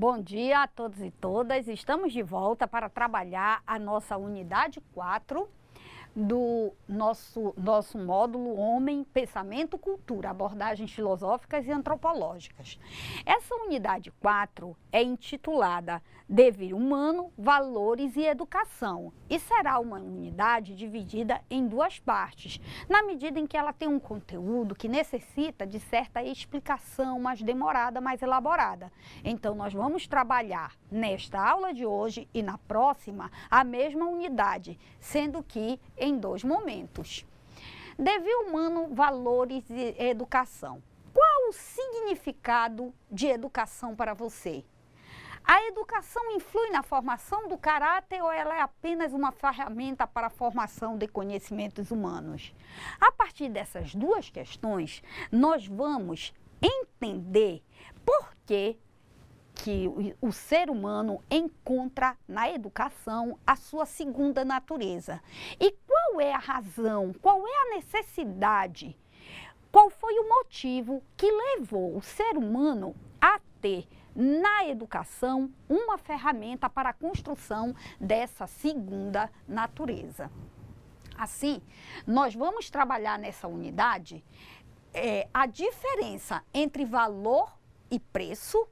Bom dia a todos e todas. Estamos de volta para trabalhar a nossa unidade 4 do nosso módulo Homem, Pensamento, Cultura, abordagens filosóficas e antropológicas. Essa unidade 4 é intitulada Dever Humano, Valores e Educação e será uma unidade dividida em duas partes, na medida em que ela tem um conteúdo que necessita de certa explicação mais demorada, mais elaborada. Então, nós vamos trabalhar nesta aula de hoje e na próxima a mesma unidade, sendo que em dois momentos. Dever humano, valores e educação. Qual o significado de educação para você? A educação influi na formação do caráter ou ela é apenas uma ferramenta para a formação de conhecimentos humanos? A partir dessas duas questões, nós vamos entender por que o ser humano encontra na educação a sua segunda natureza. E qual é a razão, qual é a necessidade, qual foi o motivo que levou o ser humano a ter na educação uma ferramenta para a construção dessa segunda natureza. Assim, nós vamos trabalhar nessa unidade a diferença entre valor e preço.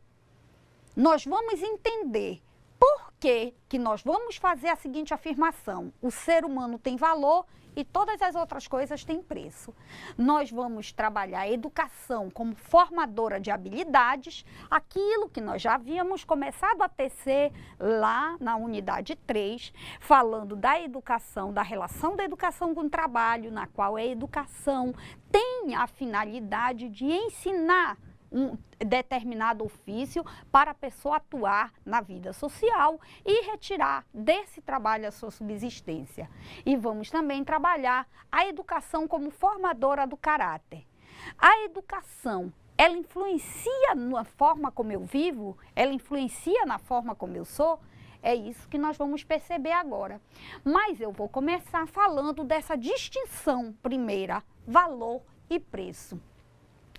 Nós vamos entender por que nós vamos fazer a seguinte afirmação: o ser humano tem valor e todas as outras coisas têm preço. Nós vamos trabalhar a educação como formadora de habilidades, aquilo que nós já havíamos começado a tecer lá na unidade 3, falando da educação, da relação da educação com o trabalho, na qual a educação tem a finalidade de ensinar um determinado ofício para a pessoa atuar na vida social e retirar desse trabalho a sua subsistência. E vamos também trabalhar a educação como formadora do caráter. A educação, ela influencia na forma como eu vivo? Ela influencia na forma como eu sou? É isso que nós vamos perceber agora. Mas eu vou começar falando dessa distinção primeira, valor e preço.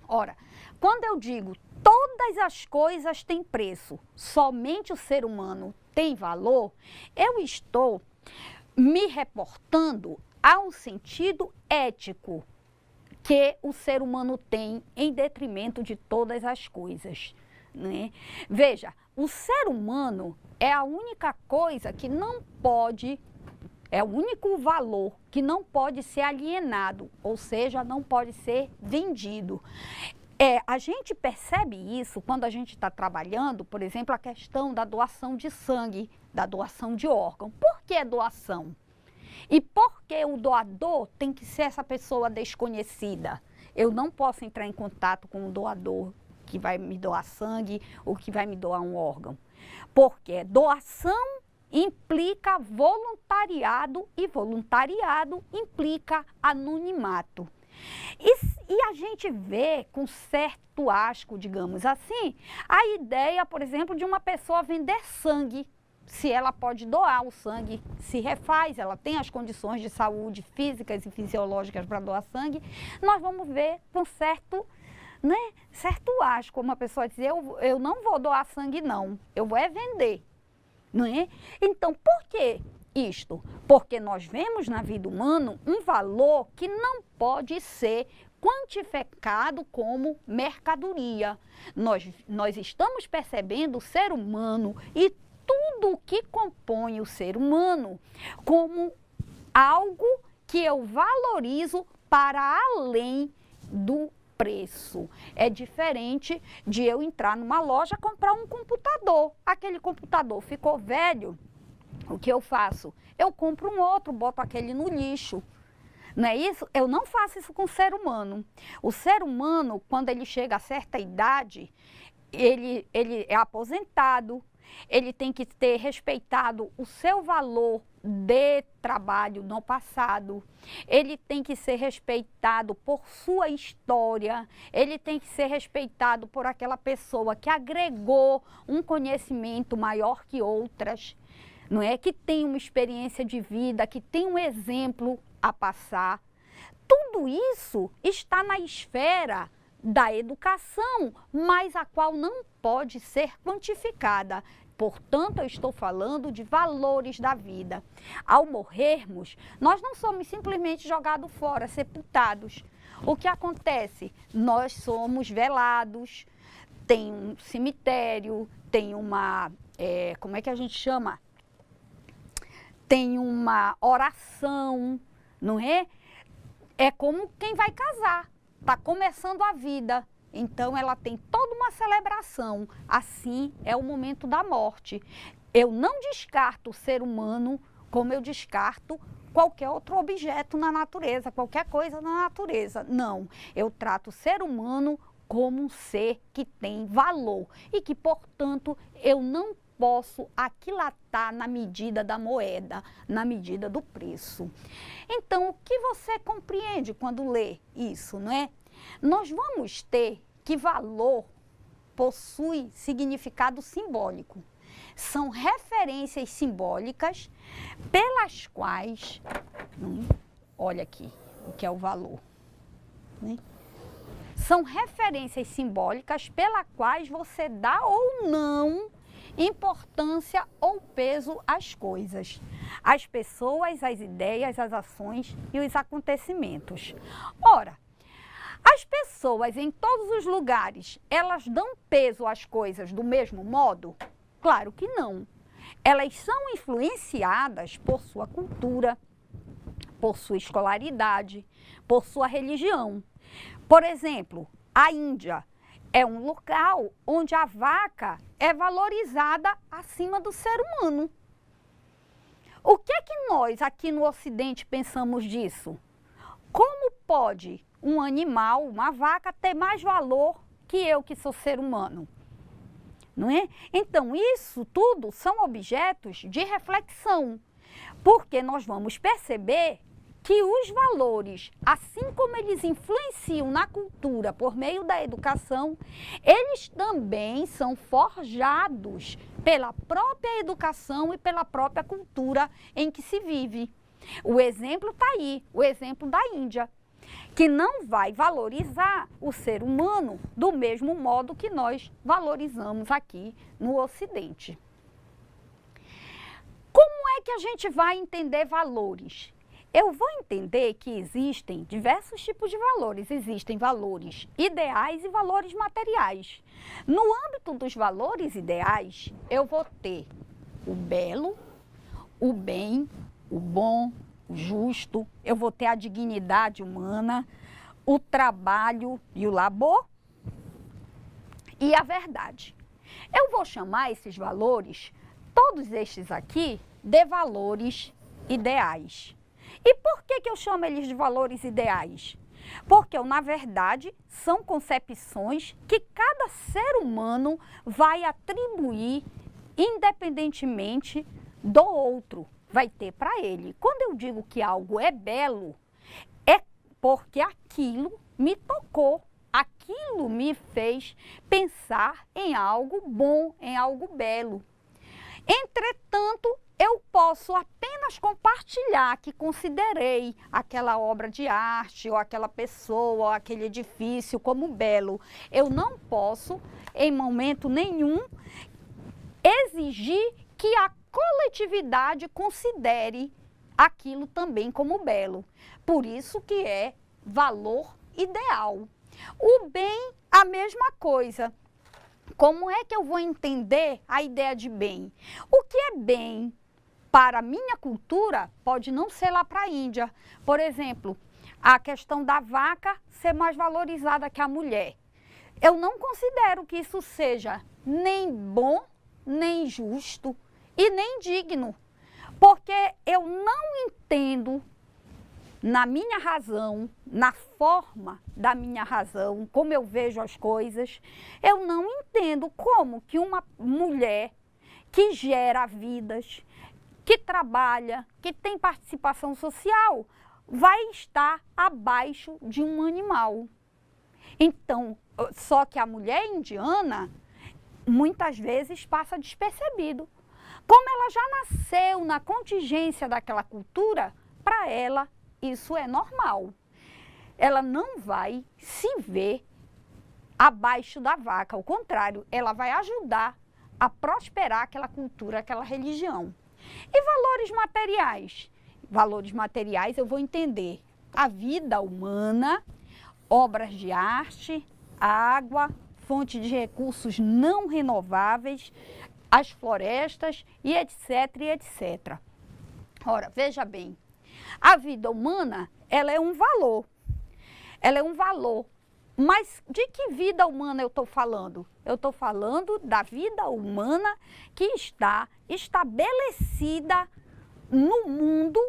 Ora, quando eu digo todas as coisas têm preço, somente o ser humano tem valor, eu estou me reportando a um sentido ético que o ser humano tem em detrimento de todas as coisas, né? Veja, o ser humano é a única coisa que não pode, é o único valor que não pode ser alienado, ou seja, não pode ser vendido. A gente percebe isso quando a gente está trabalhando, por exemplo, a questão da doação de sangue, da doação de órgão. Por que doação? E por que o doador tem que ser essa pessoa desconhecida? Eu não posso entrar em contato com o doador que vai me doar sangue ou que vai me doar um órgão. Porque doação implica voluntariado e voluntariado implica anonimato. E a gente vê com certo asco, digamos assim, a ideia, por exemplo, de uma pessoa vender sangue, se ela pode doar o sangue, se refaz, ela tem as condições de saúde físicas e fisiológicas para doar sangue, nós vamos ver com certo asco uma pessoa dizer, eu não vou doar sangue não, eu vou vender. Não é? Então, por que isto? Porque nós vemos na vida humana um valor que não pode ser quantificado como mercadoria. Nós estamos percebendo o ser humano e tudo o que compõe o ser humano como algo que eu valorizo para além do preço. É diferente de eu entrar numa loja e comprar um computador. Aquele computador ficou velho, o que eu faço? Eu compro um outro, boto aquele no lixo. Não é isso? Eu não faço isso com o ser humano. O ser humano, quando ele chega a certa idade, ele é aposentado, ele tem que ter respeitado o seu valor de trabalho no passado, ele tem que ser respeitado por sua história, ele tem que ser respeitado por aquela pessoa que agregou um conhecimento maior que outras, não é? Que tem uma experiência de vida, que tem um exemplo a passar. Tudo isso está na esfera da educação, mas a qual não pode ser quantificada. Portanto, eu estou falando de valores da vida. Ao morrermos, nós não somos simplesmente jogados fora, sepultados. O que acontece? Nós somos velados, tem um cemitério, tem uma, como é que a gente chama? Tem uma oração, não é? É como quem vai casar, está começando a vida. Então, ela tem toda uma celebração. Assim é o momento da morte. Eu não descarto o ser humano como eu descarto qualquer outro objeto na natureza, qualquer coisa na natureza. Não, eu trato o ser humano como um ser que tem valor e que, portanto, eu não posso aquilatar na medida da moeda, na medida do preço. Então, o que você compreende quando lê isso, não é? Nós vamos ter que valor possui significado simbólico. São referências simbólicas pelas quais, olha aqui o que é o valor, né? São referências simbólicas pelas quais você dá ou não importância ou peso às coisas, às pessoas, às ideias, às ações e os acontecimentos. Ora, as pessoas em todos os lugares, elas dão peso às coisas do mesmo modo? Claro que não. Elas são influenciadas por sua cultura, por sua escolaridade, por sua religião. Por exemplo, a Índia é um local onde a vaca é valorizada acima do ser humano. O que é que nós aqui no Ocidente pensamos disso? Como pode um animal, uma vaca, ter mais valor que eu, que sou ser humano? Não é? Então, isso tudo são objetos de reflexão, porque nós vamos perceber que os valores, assim como eles influenciam na cultura por meio da educação, eles também são forjados pela própria educação e pela própria cultura em que se vive. O exemplo está aí, o exemplo da Índia, que não vai valorizar o ser humano do mesmo modo que nós valorizamos aqui no Ocidente. Como é que a gente vai entender valores? Eu vou entender que existem diversos tipos de valores. Existem valores ideais e valores materiais. No âmbito dos valores ideais, eu vou ter o belo, o bem, o bom, o justo, eu vou ter a dignidade humana, o trabalho e o labor e a verdade. Eu vou chamar esses valores, todos estes aqui, de valores ideais. E por que eu chamo eles de valores ideais? Porque, na verdade, são concepções que cada ser humano vai atribuir independentemente do outro, vai ter para ele. Quando eu digo que algo é belo, é porque aquilo me tocou, aquilo me fez pensar em algo bom, em algo belo. Entretanto, eu posso apenas compartilhar que considerei aquela obra de arte, ou aquela pessoa, ou aquele edifício como belo. Eu não posso, em momento nenhum, exigir que a coletividade considere aquilo também como belo. Por isso que é valor ideal. O bem, a mesma coisa. Como é que eu vou entender a ideia de bem? O que é bem para a minha cultura pode não ser lá para a Índia. Por exemplo, a questão da vaca ser mais valorizada que a mulher. Eu não considero que isso seja nem bom, nem justo e nem digno, porque eu não entendo na minha razão, na forma da minha razão, como eu vejo as coisas, eu não entendo como que uma mulher que gera vidas, que trabalha, que tem participação social, vai estar abaixo de um animal. Então, só que a mulher indiana, muitas vezes, passa despercebido. Como ela já nasceu na contingência daquela cultura, para ela isso é normal. Ela não vai se ver abaixo da vaca. Ao contrário, ela vai ajudar a prosperar aquela cultura, aquela religião. E valores materiais? Valores materiais eu vou entender a vida humana, obras de arte, água, fonte de recursos não renováveis, as florestas e etc, e etc. Ora, veja bem, a vida humana, ela é um valor. Ela é um valor. Mas de que vida humana eu estou falando? Eu estou falando da vida humana que está estabelecida no mundo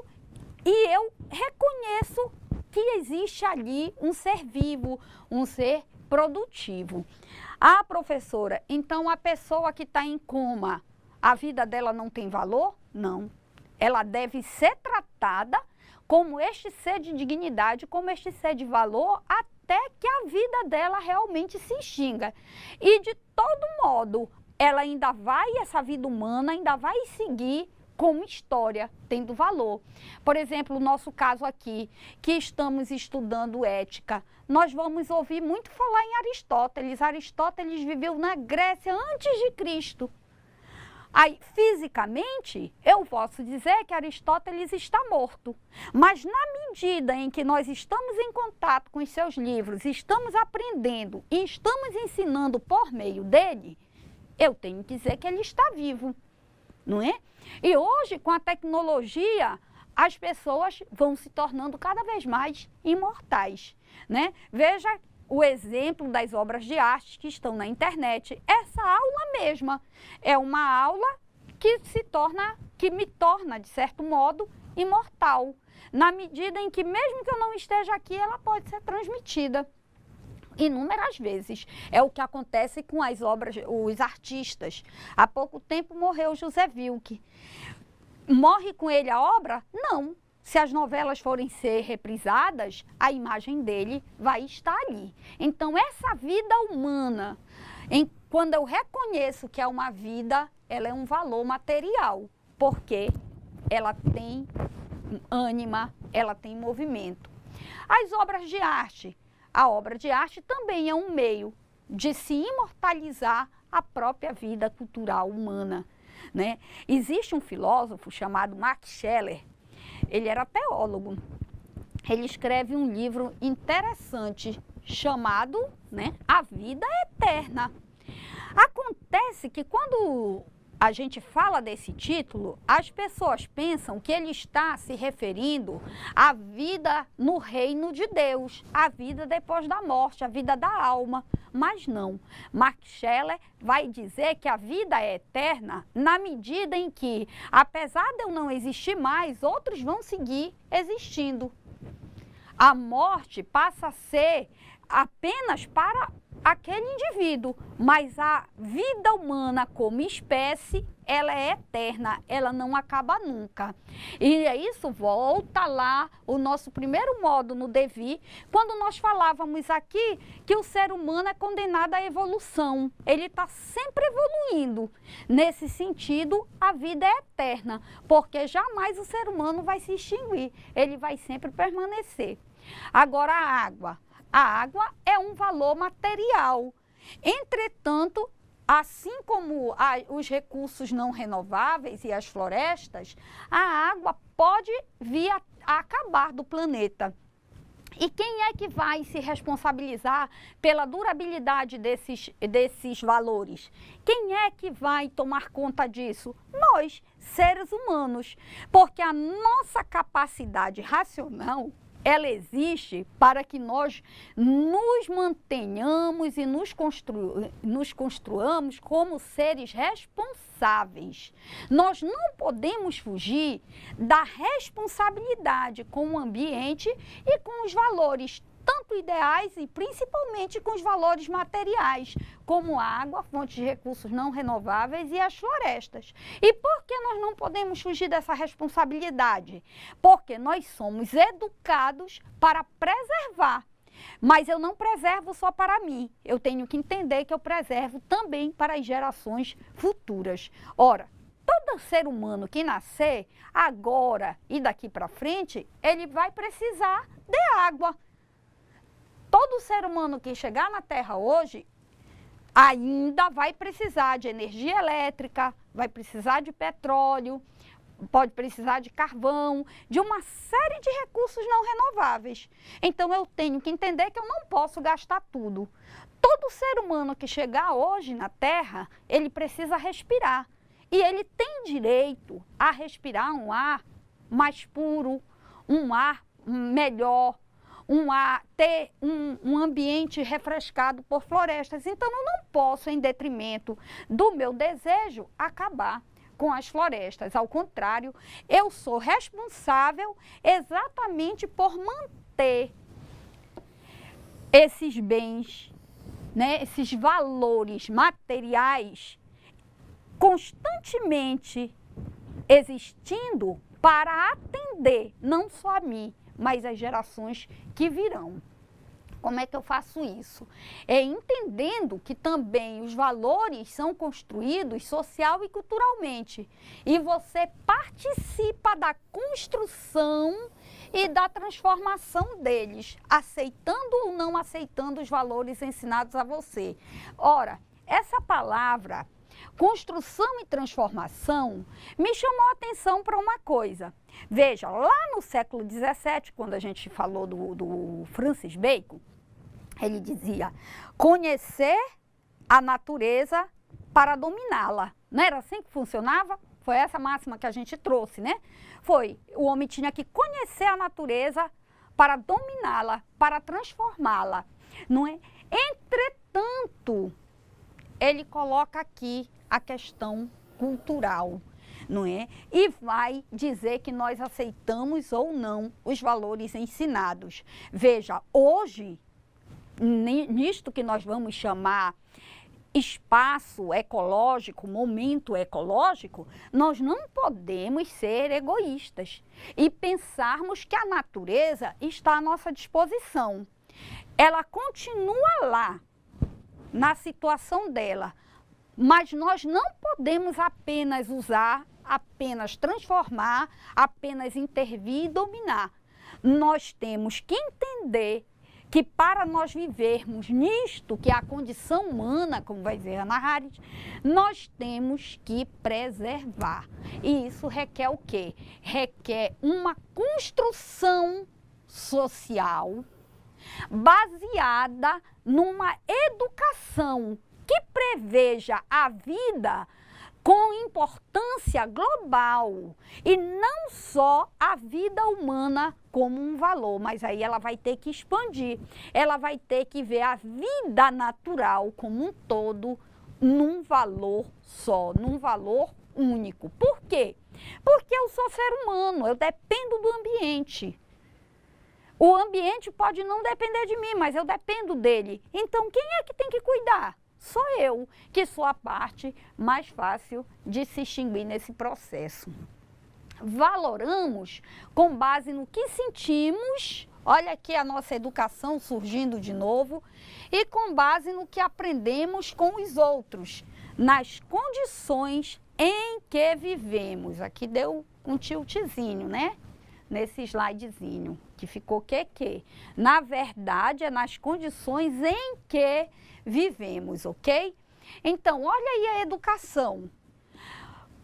e eu reconheço que existe ali um ser vivo, um ser produtivo. Ah, professora, então a pessoa que está em coma, a vida dela não tem valor? Não. Ela deve ser tratada como este ser de dignidade, como este ser de valor, até que a vida dela realmente se extinga. E de todo modo, ela ainda vai, essa vida humana ainda vai seguir como história, tendo valor. Por exemplo, o nosso caso aqui, que estamos estudando ética, nós vamos ouvir muito falar em Aristóteles. Aristóteles viveu na Grécia antes de Cristo. Aí, fisicamente, eu posso dizer que Aristóteles está morto. Mas na medida em que nós estamos em contato com os seus livros, estamos aprendendo e estamos ensinando por meio dele, eu tenho que dizer que ele está vivo, não é? E hoje, com a tecnologia, as pessoas vão se tornando cada vez mais imortais, né? Veja o exemplo das obras de arte que estão na internet. Essa aula mesma é uma aula que me torna, de certo modo, imortal, na medida em que, mesmo que eu não esteja aqui, ela pode ser transmitida inúmeras vezes. É o que acontece com as obras, os artistas. Há pouco tempo morreu José Wilke. Morre com ele a obra? Não. Se as novelas forem ser reprisadas, a imagem dele vai estar ali. Então, essa vida humana, quando eu reconheço que é uma vida, ela é um valor material, porque ela tem ânima, ela tem movimento. As obras de arte. A obra de arte também é um meio de se imortalizar a própria vida cultural humana, né? Existe um filósofo chamado Max Scheler. Ele era teólogo. Ele escreve um livro interessante chamado, né, A Vida Eterna. Acontece que quando a gente fala desse título, as pessoas pensam que ele está se referindo à vida no reino de Deus, à vida depois da morte, à vida da alma. Mas não. Max Scheler vai dizer que a vida é eterna na medida em que, apesar de eu não existir mais, outros vão seguir existindo. A morte passa a ser apenas para aquele indivíduo, mas a vida humana como espécie, ela é eterna, ela não acaba nunca. E isso volta lá o nosso primeiro modo no Devir, quando nós falávamos aqui que o ser humano é condenado à evolução. Ele está sempre evoluindo. Nesse sentido, a vida é eterna, porque jamais o ser humano vai se extinguir, ele vai sempre permanecer. Agora, a água. A água é um valor material. Entretanto, assim como os recursos não renováveis e as florestas, a água pode vir a acabar do planeta. E quem é que vai se responsabilizar pela durabilidade desses valores? Quem é que vai tomar conta disso? Nós, seres humanos. Porque a nossa capacidade racional, ela existe para que nós nos mantenhamos e nos construamos como seres responsáveis. Nós não podemos fugir da responsabilidade com o ambiente e com os valores, tanto ideais e principalmente com os valores materiais, como a água, fontes de recursos não renováveis e as florestas. E por que nós não podemos fugir dessa responsabilidade? Porque nós somos educados para preservar. Mas eu não preservo só para mim, eu tenho que entender que eu preservo também para as gerações futuras. Ora, todo ser humano que nascer agora e daqui para frente, ele vai precisar de água. todo ser humano que chegar na Terra hoje ainda vai precisar de energia elétrica, vai precisar de petróleo, pode precisar de carvão, de uma série de recursos não renováveis. Então eu tenho que entender que eu não posso gastar tudo. Todo ser humano que chegar hoje na Terra, ele precisa respirar. E ele tem direito a respirar um ar mais puro, um ar melhor, ter um ambiente refrescado por florestas. Então eu não posso, em detrimento do meu desejo, acabar com as florestas. Ao contrário, eu sou responsável exatamente por manter esses bens, né, esses valores materiais constantemente existindo para atender não só a mim, mas as gerações que virão. Como é que eu faço isso? É entendendo que também os valores são construídos social e culturalmente. E você participa da construção e da transformação deles, aceitando ou não aceitando os valores ensinados a você. Ora, essa palavra, construção e transformação, me chamou a atenção para uma coisa. Veja, lá no século XVII, quando a gente falou do Francis Bacon, ele dizia, conhecer a natureza para dominá-la. Não era assim que funcionava? Foi essa máxima que a gente trouxe, né? Foi, o homem tinha que conhecer a natureza para dominá-la, para transformá-la, não é? Entretanto, ele coloca aqui a questão cultural, não é? E vai dizer que nós aceitamos ou não os valores ensinados. Veja, hoje, nisto que nós vamos chamar espaço ecológico, momento ecológico, nós não podemos ser egoístas e pensarmos que a natureza está à nossa disposição. Ela continua lá, na situação dela, mas nós não podemos apenas usar, apenas transformar, apenas intervir e dominar. Nós temos que entender que para nós vivermos nisto, que é a condição humana, como vai dizer Hannah Arendt, nós temos que preservar. E isso requer o quê? Requer uma construção social baseada numa educação que preveja a vida com importância global e não só a vida humana como um valor, mas aí ela vai ter que expandir, ela vai ter que ver a vida natural como um todo num valor só, num valor único. Por quê? Porque eu sou ser humano, eu dependo do ambiente. O ambiente pode não depender de mim, mas eu dependo dele. Então, quem é que tem que cuidar? Sou eu, que sou a parte mais fácil de se extinguir nesse processo. Valoramos com base no que sentimos, olha aqui a nossa educação surgindo de novo, e com base no que aprendemos com os outros, nas condições em que vivemos. Aqui deu um tiltzinho, né? Nesse slidezinho, que ficou que. Na verdade, é nas condições em que vivemos, ok? Então, olha aí a educação.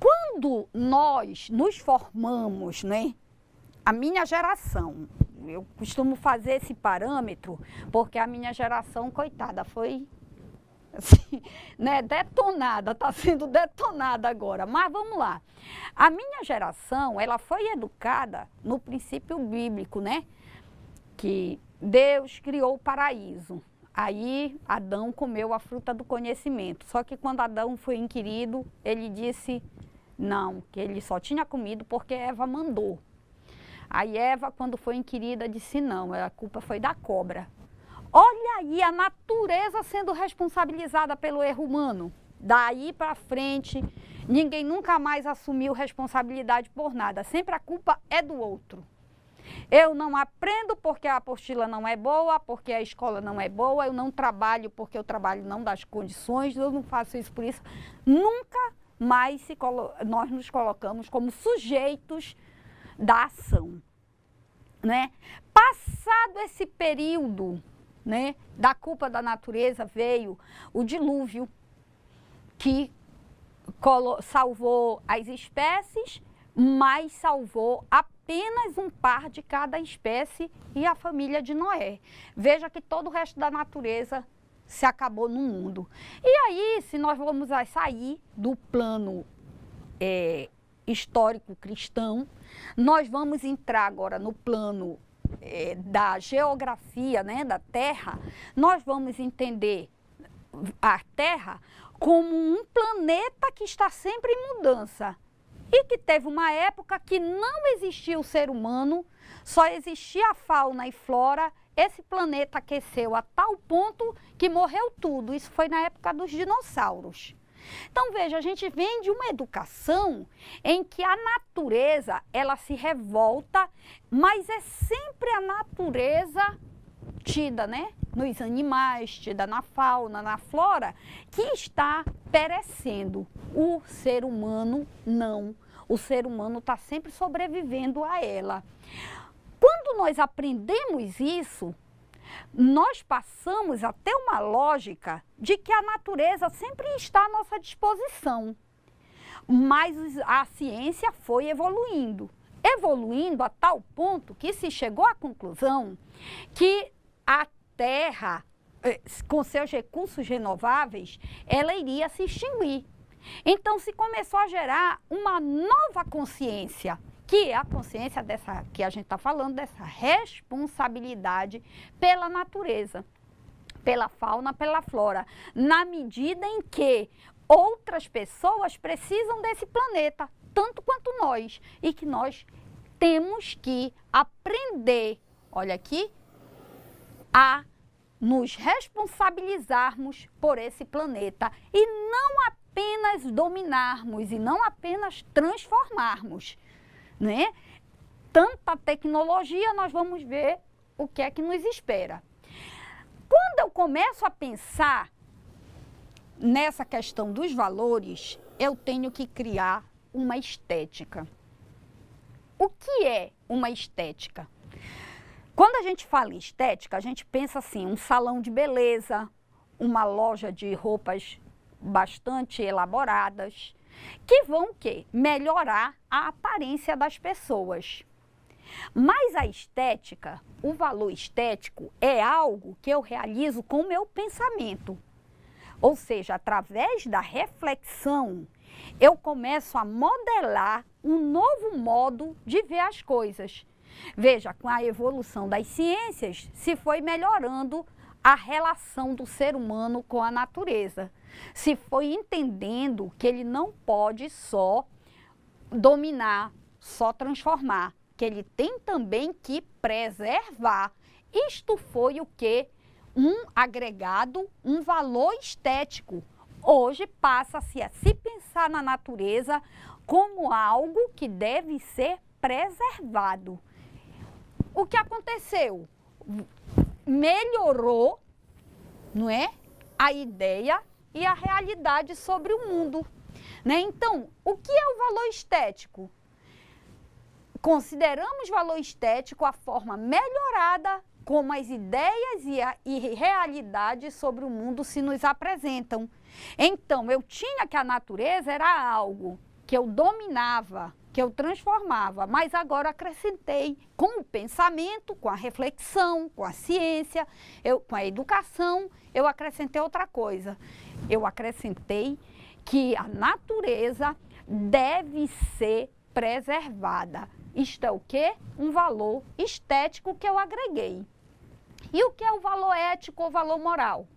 Quando nós nos formamos, né? A minha geração, eu costumo fazer esse parâmetro, porque a minha geração, coitada, foi assim, né, detonada, está sendo detonada agora. Mas vamos lá. A minha geração, ela foi educada no princípio bíblico, né? Que Deus criou o paraíso. Aí Adão comeu a fruta do conhecimento. Só que quando Adão foi inquirido, ele disse não, que ele só tinha comido porque Eva mandou. Aí Eva, quando foi inquirida, disse não, a culpa foi da cobra. Olha aí a natureza sendo responsabilizada pelo erro humano. Daí para frente, ninguém nunca mais assumiu responsabilidade por nada. Sempre a culpa é do outro. Eu não aprendo porque a apostila não é boa, porque a escola não é boa, eu não trabalho porque o trabalho não dá as condições, eu não faço isso por isso. Nunca mais nós nos colocamos como sujeitos da ação, né? Passado esse período né? Da culpa da natureza veio o dilúvio, que salvou as espécies, mas salvou apenas um par de cada espécie e a família de Noé. Veja que todo o resto da natureza se acabou no mundo. E aí, se nós vamos sair do plano histórico cristão, nós vamos entrar agora no plano da geografia, né, da Terra. Nós vamos entender a Terra como um planeta que está sempre em mudança e que teve uma época que não existia o ser humano, só existia a fauna e flora. Esse planeta aqueceu a tal ponto que morreu tudo. Isso foi na época dos dinossauros. Então, veja, a gente vem de uma educação em que a natureza, ela se revolta, mas é sempre a natureza tida, né, nos animais, tida na fauna, na flora, que está perecendo. O ser humano não. O ser humano está sempre sobrevivendo a ela. Quando nós aprendemos isso, nós passamos a ter uma lógica de que a natureza sempre está à nossa disposição. Mas a ciência foi evoluindo a tal ponto que se chegou à conclusão que a Terra, com seus recursos renováveis, ela iria se extinguir. Então se começou a gerar uma nova consciência, que é a consciência dessa, que a gente está falando, dessa responsabilidade pela natureza, pela fauna, pela flora, na medida em que outras pessoas precisam desse planeta, tanto quanto nós, e que nós temos que aprender, olha aqui, a nos responsabilizarmos por esse planeta e não apenas dominarmos e não apenas transformarmos, né? Tanta tecnologia, nós vamos ver o que é que nos espera. Quando eu começo a pensar nessa questão dos valores, eu tenho que criar uma estética. O que é uma estética? Quando a gente fala em estética, a gente pensa assim, um salão de beleza, uma loja de roupas bastante elaboradas, que vão o quê? Melhorar a aparência das pessoas. Mas a estética, o valor estético, é algo que eu realizo com o meu pensamento. Ou seja, através da reflexão, eu começo a modelar um novo modo de ver as coisas. Veja, com a evolução das ciências, se foi melhorando a relação do ser humano com a natureza. Se foi entendendo que ele não pode só dominar, só transformar, que ele tem também que preservar. Isto foi o que? Um agregado, um valor estético. Hoje passa-se a se pensar na natureza como algo que deve ser preservado. O que aconteceu? Melhorou, não é? A ideia e a realidade sobre o mundo, né? Então, o que é o valor estético? Consideramos valor estético a forma melhorada como as ideias e realidade sobre o mundo se nos apresentam. Então, eu tinha que a natureza era algo que eu dominava, que eu transformava, mas agora acrescentei com o pensamento, com a reflexão, com a ciência, com a educação, eu acrescentei outra coisa. Eu acrescentei que a natureza deve ser preservada. Isto é o quê? Um valor estético que eu agreguei. E o que é o valor ético ou valor moral?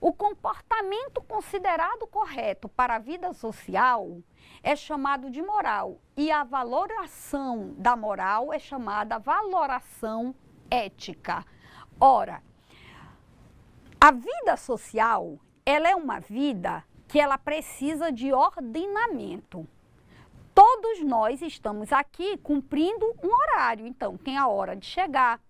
O comportamento considerado correto para a vida social é chamado de moral e a valoração da moral é chamada valoração ética. Ora, a vida social, ela é uma vida que ela precisa de ordenamento. Todos nós estamos aqui cumprindo um horário, então tem a hora de chegar,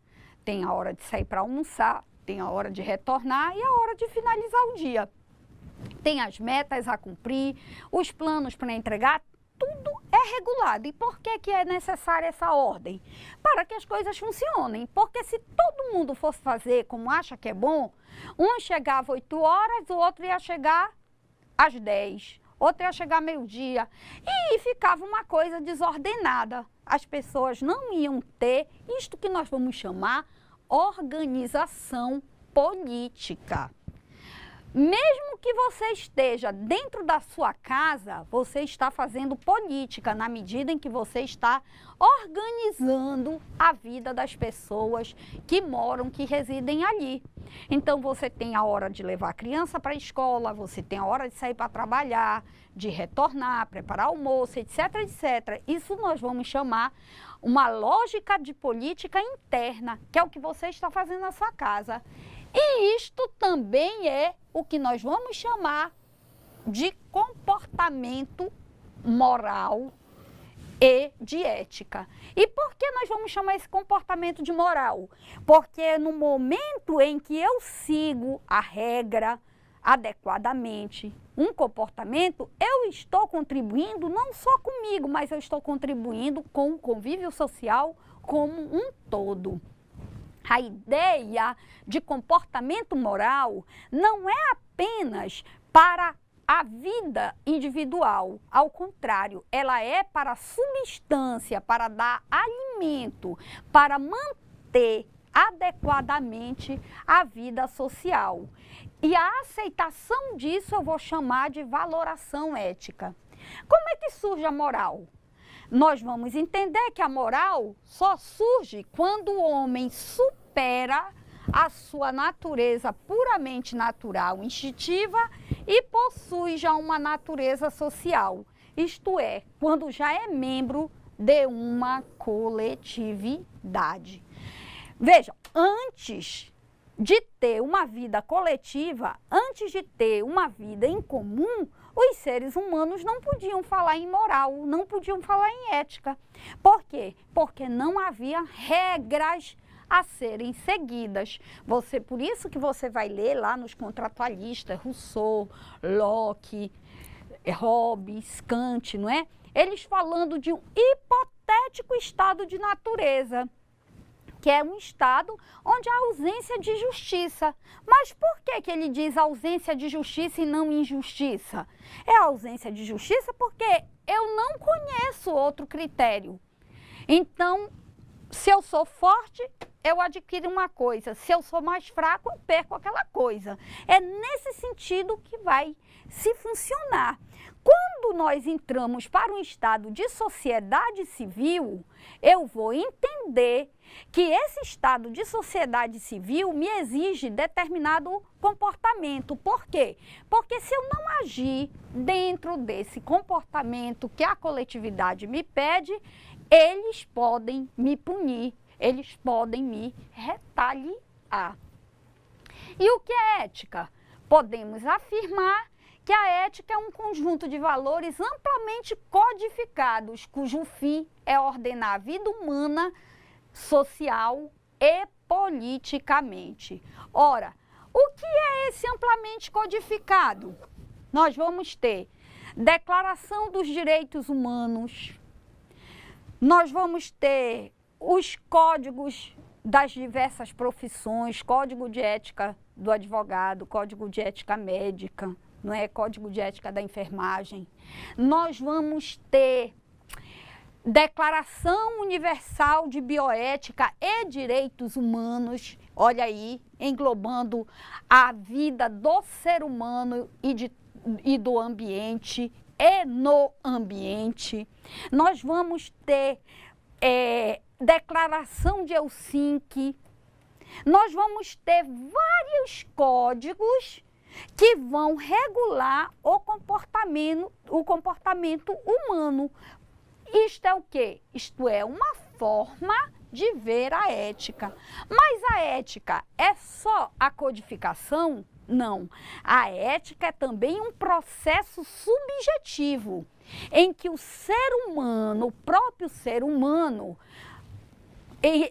tem a hora de sair para almoçar, tem a hora de retornar e a hora de finalizar o dia. Tem as metas a cumprir, os planos para entregar, tudo é regulado. E por que que é necessária essa ordem? Para que as coisas funcionem. Porque se todo mundo fosse fazer como acha que é bom, um chegava 8 horas, o outro ia chegar às 10, outro ia chegar meio-dia. E ficava uma coisa desordenada. As pessoas não iam ter isto que nós vamos chamar organização política. Mesmo que você esteja dentro da sua casa, você está fazendo política na medida em que você está organizando a vida das pessoas que moram, que residem ali. Então, você tem a hora de levar a criança para a escola, você tem a hora de sair para trabalhar, de retornar, preparar almoço, etc, etc. Isso nós vamos chamar uma lógica de política interna, que é o que você está fazendo na sua casa. E isto também é o que nós vamos chamar de comportamento moral e de ética. E por que nós vamos chamar esse comportamento de moral? Porque no momento em que eu sigo a regra adequadamente, um comportamento, eu estou contribuindo não só comigo, mas eu estou contribuindo com o convívio social como um todo. A ideia de comportamento moral não é apenas para a vida individual, ao contrário, ela é para a substância, para dar alimento, para manter adequadamente a vida social. E a aceitação disso eu vou chamar de valoração ética. Como é que surge a moral? Nós vamos entender que a moral só surge quando o homem supera a sua natureza puramente natural, instintiva, e possui já uma natureza social. Isto é, quando já é membro de uma coletividade. Veja, antes de ter uma vida coletiva, antes de ter uma vida em comum, os seres humanos não podiam falar em moral, não podiam falar em ética. Por quê? Porque não havia regras a serem seguidas. Por isso que você vai ler lá nos contratualistas, Rousseau, Locke, Hobbes, Kant, não é? Eles falando de um hipotético estado de natureza, que é um estado onde há ausência de justiça. Mas por que que ele diz ausência de justiça e não injustiça? É ausência de justiça porque eu não conheço outro critério. Então, se eu sou forte, eu adquiro uma coisa. Se eu sou mais fraco, eu perco aquela coisa. É nesse sentido que vai se funcionar. Quando nós entramos para um estado de sociedade civil, eu vou entender que esse estado de sociedade civil me exige determinado comportamento. Por quê? Porque se eu não agir dentro desse comportamento que a coletividade me pede, eles podem me punir, eles podem me retaliar. E o que é ética? Podemos afirmar que a ética é um conjunto de valores amplamente codificados, cujo fim é ordenar a vida humana, social e politicamente. Ora, o que é esse amplamente codificado? Nós vamos ter Declaração dos Direitos Humanos, nós vamos ter os códigos das diversas profissões, código de ética do advogado, código de ética médica, não é? Código de ética da enfermagem. Nós vamos ter Declaração Universal de Bioética e Direitos Humanos, olha aí, englobando a vida do ser humano e do ambiente e no ambiente. Nós vamos ter Declaração de Helsinki. Nós vamos ter vários códigos que vão regular o comportamento humano. Isto é o quê? Isto é uma forma de ver a ética. Mas a ética é só a codificação? Não. A ética é também um processo subjetivo, em que o ser humano, o próprio ser humano,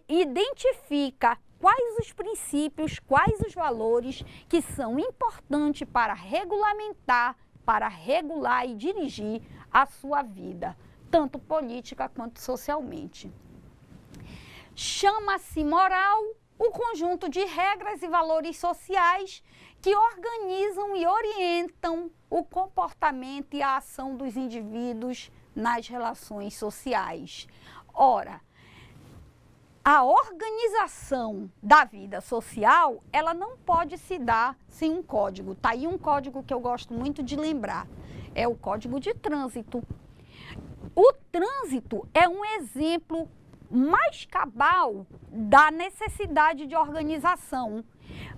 identifica quais os princípios, quais os valores que são importantes para regulamentar, para regular e dirigir a sua vida, tanto política quanto socialmente. Chama-se moral o conjunto de regras e valores sociais que organizam e orientam o comportamento e a ação dos indivíduos nas relações sociais. Ora, a organização da vida social, ela não pode se dar sem um código. Tá aí um código que eu gosto muito de lembrar, é o Código de Trânsito. O trânsito é um exemplo mais cabal da necessidade de organização.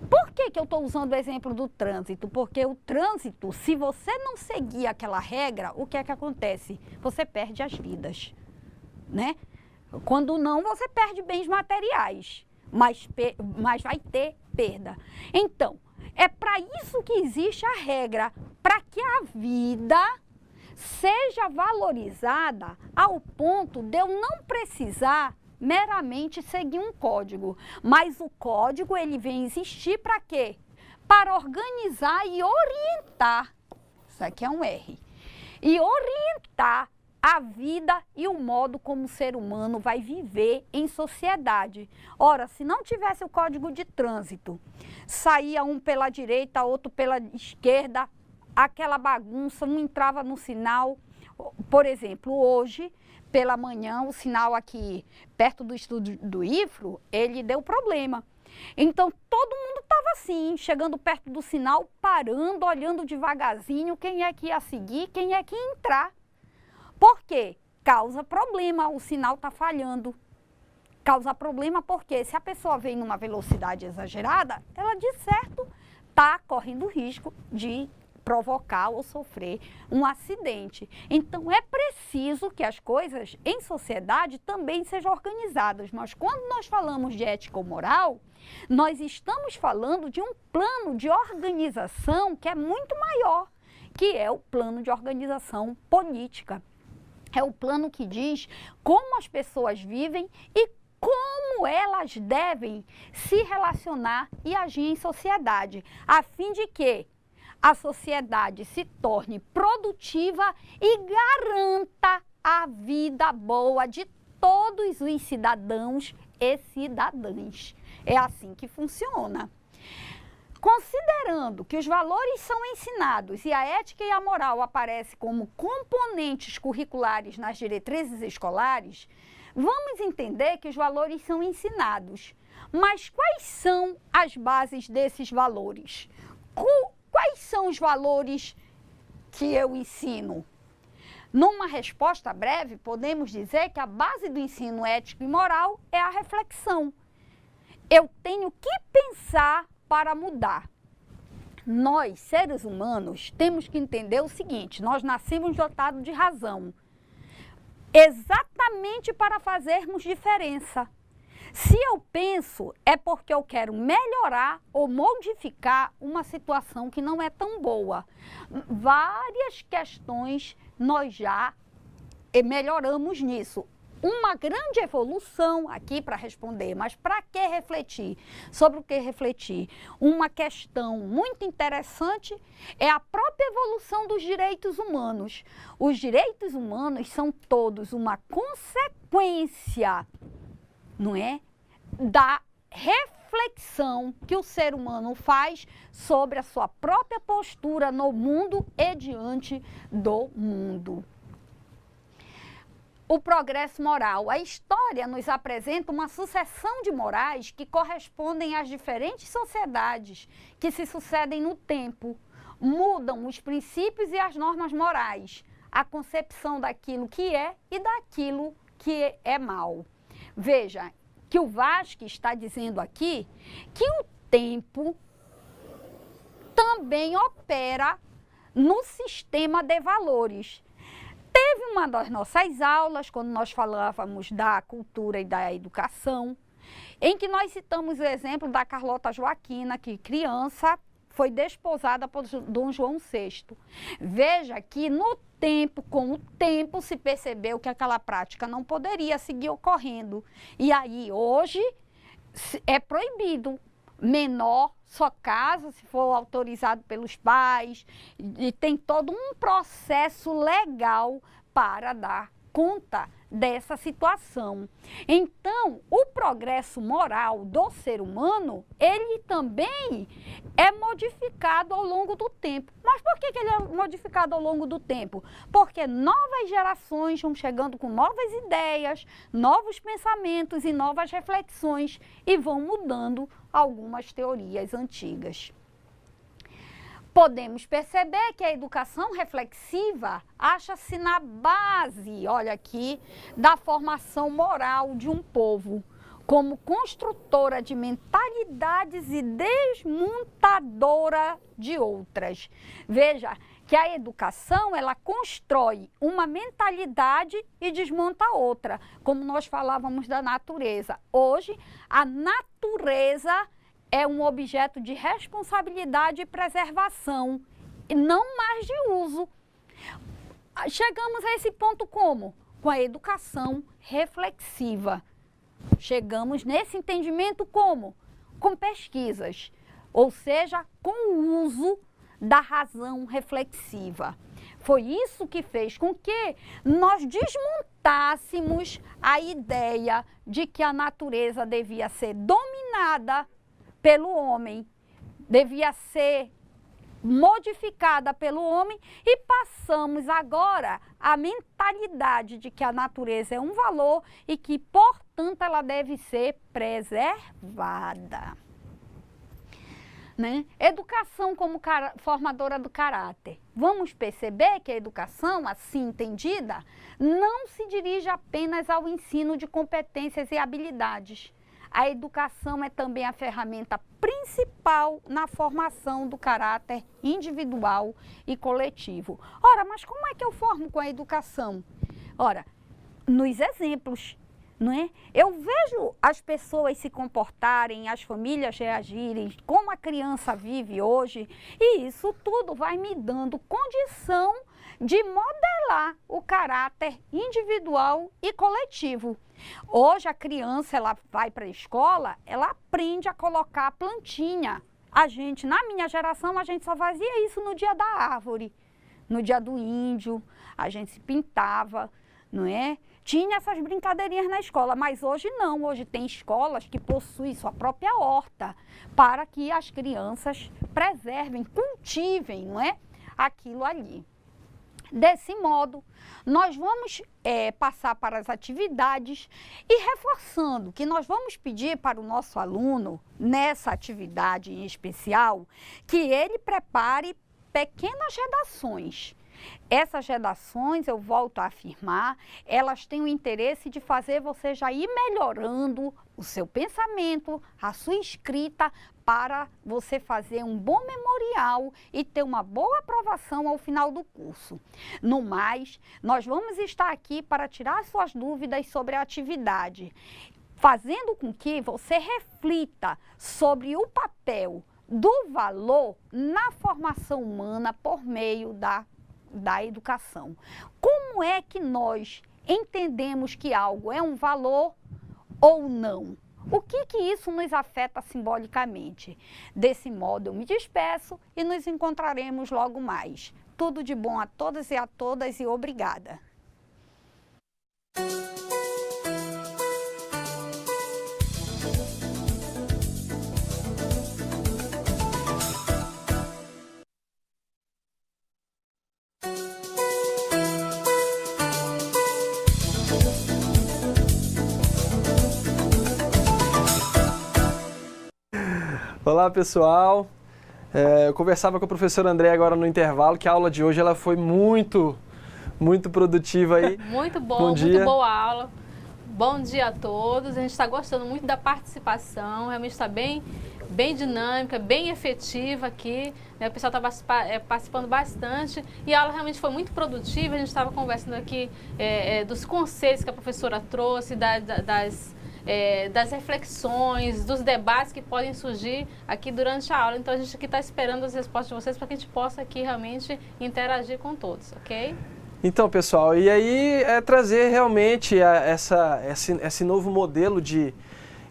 Por que eu estou usando o exemplo do trânsito? Porque o trânsito, se você não seguir aquela regra, o que é que acontece? Você perde as vidas, né? Quando não, você perde bens materiais, mas vai ter perda. Então, é para isso que existe a regra, para que a vida seja valorizada ao ponto de eu não precisar meramente seguir um código. Mas o código, ele vem existir para quê? Para organizar e orientar, isso aqui é um R, e orientar a vida e o modo como o ser humano vai viver em sociedade. Ora, se não tivesse o Código de Trânsito, saía um pela direita, outro pela esquerda, aquela bagunça, um entrava no sinal. Por exemplo, hoje, pela manhã, o sinal aqui perto do estúdio do IFRO, ele deu problema. Então, todo mundo estava assim, chegando perto do sinal, parando, olhando devagarzinho quem é que ia seguir, quem é que ia entrar. Por quê? Causa problema, o sinal está falhando. Causa problema porque se a pessoa vem numa velocidade exagerada, ela de certo está correndo risco de provocar ou sofrer um acidente. Então, é preciso que as coisas em sociedade também sejam organizadas. Mas quando nós falamos de ética ou moral, nós estamos falando de um plano de organização que é muito maior, que é o plano de organização política. É o plano que diz como as pessoas vivem e como elas devem se relacionar e agir em sociedade, a fim de que a sociedade se torne produtiva e garanta a vida boa de todos os cidadãos e cidadãs. É assim que funciona. Considerando que os valores são ensinados e a ética e a moral aparecem como componentes curriculares nas diretrizes escolares, vamos entender que os valores são ensinados. Mas quais são as bases desses valores? Quais são os valores que eu ensino? Numa resposta breve, podemos dizer que a base do ensino ético e moral é a reflexão. Eu tenho que pensar para mudar. Nós, seres humanos, temos que entender o seguinte: nós nascemos dotados de razão, exatamente para fazermos diferença. Se eu penso, é porque eu quero melhorar ou modificar uma situação que não é tão boa. Várias questões nós já melhoramos nisso. Uma grande evolução aqui para responder, mas para que refletir? Sobre o que refletir? Uma questão muito interessante é a própria evolução dos direitos humanos. Os direitos humanos são todos uma consequência, não é, da reflexão que o ser humano faz sobre a sua própria postura no mundo e diante do mundo. O progresso moral. A história nos apresenta uma sucessão de morais que correspondem às diferentes sociedades que se sucedem no tempo. Mudam os princípios e as normas morais, a concepção daquilo que é e daquilo que é mal. Veja que o Vasque está dizendo aqui que o tempo também opera no sistema de valores. Teve uma das nossas aulas, quando nós falávamos da cultura e da educação, em que nós citamos o exemplo da Carlota Joaquina, que criança foi desposada por Dom João VI. Veja que no tempo, com o tempo, se percebeu que aquela prática não poderia seguir ocorrendo. E aí, hoje, é proibido menor só casa se for autorizado pelos pais, e tem todo um processo legal para dar conta dessa situação. Então, o progresso moral do ser humano, ele também é modificado ao longo do tempo. Mas por que ele é modificado ao longo do tempo? Porque novas gerações vão chegando com novas ideias, novos pensamentos e novas reflexões e vão mudando algumas teorias antigas. Podemos perceber que a educação reflexiva acha-se na base, olha aqui, da formação moral de um povo, como construtora de mentalidades e desmontadora de outras. Veja que a educação, ela constrói uma mentalidade e desmonta outra, como nós falávamos da natureza. Hoje, a natureza é um objeto de responsabilidade e preservação, e não mais de uso. Chegamos a esse ponto como? Com a educação reflexiva. Chegamos nesse entendimento como? Com pesquisas, ou seja, com o uso da razão reflexiva. Foi isso que fez com que nós desmontássemos a ideia de que a natureza devia ser dominada pelo homem, devia ser modificada pelo homem, e passamos agora a mentalidade de que a natureza é um valor e que, portanto, ela deve ser preservada. Né? Educação como formadora do caráter. Vamos perceber que a educação, assim entendida, não se dirige apenas ao ensino de competências e habilidades. A educação é também a ferramenta principal na formação do caráter individual e coletivo. Ora, mas como é que eu formo com a educação? Ora, nos exemplos, não é? Eu vejo as pessoas se comportarem, as famílias reagirem, como a criança vive hoje, e isso tudo vai me dando condição de modelar o caráter individual e coletivo. Hoje a criança, ela vai para a escola, ela aprende a colocar a plantinha. Na minha geração, a gente só fazia isso no dia da árvore, no dia do índio, a gente se pintava, não é? Tinha essas brincadeirinhas na escola, mas hoje não. Hoje tem escolas que possuem sua própria horta para que as crianças preservem, cultivem, não é? Aquilo ali. Desse modo, nós vamos passar para as atividades e reforçando que nós vamos pedir para o nosso aluno, nessa atividade em especial, que ele prepare pequenas redações. Essas redações, eu volto a afirmar, elas têm o interesse de fazer você já ir melhorando o seu pensamento, a sua escrita, para você fazer um bom memorial e ter uma boa aprovação ao final do curso. No mais, nós vamos estar aqui para tirar suas dúvidas sobre a atividade, fazendo com que você reflita sobre o papel do valor na formação humana por meio da educação. Como é que nós entendemos que algo é um valor ou não? O que isso nos afeta simbolicamente? Desse modo eu me despeço e nos encontraremos logo mais. Tudo de bom a todas e obrigada. Olá pessoal, eu conversava com a professora André agora no intervalo, que a aula de hoje ela foi muito produtiva aí. Muito bom, muito boa aula. Bom dia a todos, a gente está gostando muito da participação, realmente está bem dinâmica, bem efetiva aqui, né? O pessoal está participando bastante e a aula realmente foi muito produtiva. A gente estava conversando aqui dos conceitos que a professora trouxe, das reflexões, dos debates que podem surgir aqui durante a aula. Então a gente aqui está esperando as respostas de vocês para que a gente possa aqui realmente interagir com todos, ok? Então pessoal, e aí trazer realmente esse novo modelo de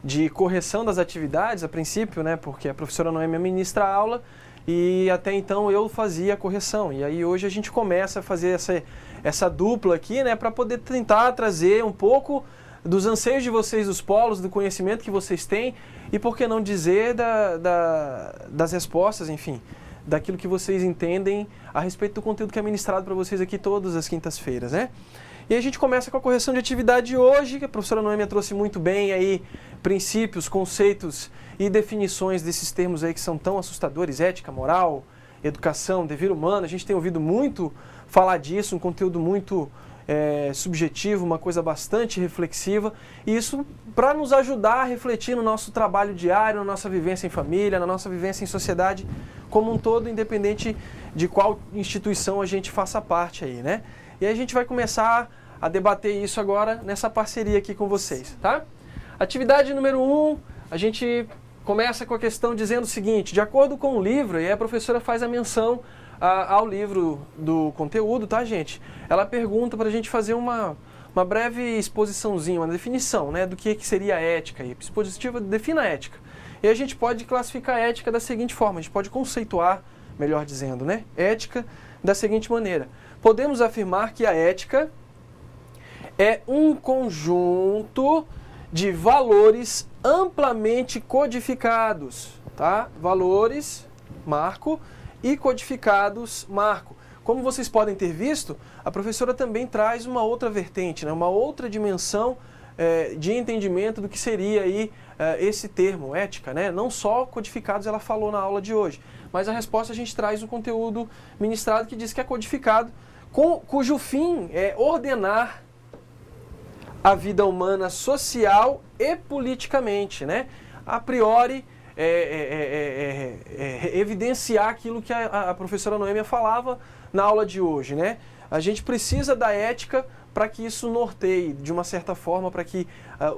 de correção das atividades, a princípio, né, porque a professora Noêmia ministra a aula e até então eu fazia a correção. E aí hoje a gente começa a fazer essa dupla aqui, né, para poder tentar trazer um pouco dos anseios de vocês, dos polos, do conhecimento que vocês têm e, por que não dizer, das respostas, enfim, daquilo que vocês entendem a respeito do conteúdo que é ministrado para vocês aqui todas as quintas-feiras, né? E a gente começa com a correção de atividade hoje, que a professora Noêmia trouxe muito bem aí princípios, conceitos e definições desses termos aí que são tão assustadores, ética, moral, educação, dever humano. A gente tem ouvido muito falar disso, um conteúdo muito subjetivo, uma coisa bastante reflexiva, e isso para nos ajudar a refletir no nosso trabalho diário, na nossa vivência em família, na nossa vivência em sociedade como um todo, independente de qual instituição a gente faça parte aí, né? E aí a gente vai começar a debater isso agora nessa parceria aqui com vocês, tá? Atividade número 1, a gente começa com a questão dizendo o seguinte: de acordo com o livro, e a professora faz a menção ao livro do conteúdo, tá, gente? Ela pergunta para a gente fazer uma breve exposiçãozinha, uma definição, né, do que seria a ética. E expositiva defina a ética. E a gente pode classificar a ética da seguinte forma, a gente pode conceituar, melhor dizendo, né, ética da seguinte maneira. Podemos afirmar que a ética é um conjunto de valores amplamente codificados, tá? Valores, marco, e codificados, marco. Como vocês podem ter visto, a professora também traz uma outra vertente, né? Uma outra dimensão de entendimento do que seria aí esse termo, ética, né? Não só codificados ela falou na aula de hoje, mas a resposta a gente traz um conteúdo ministrado que diz que é codificado, cujo fim é ordenar a vida humana social e politicamente, né? A priori, evidenciar aquilo que a professora Noêmia falava na aula de hoje, né? A gente precisa da ética para que isso norteie, de uma certa forma, para que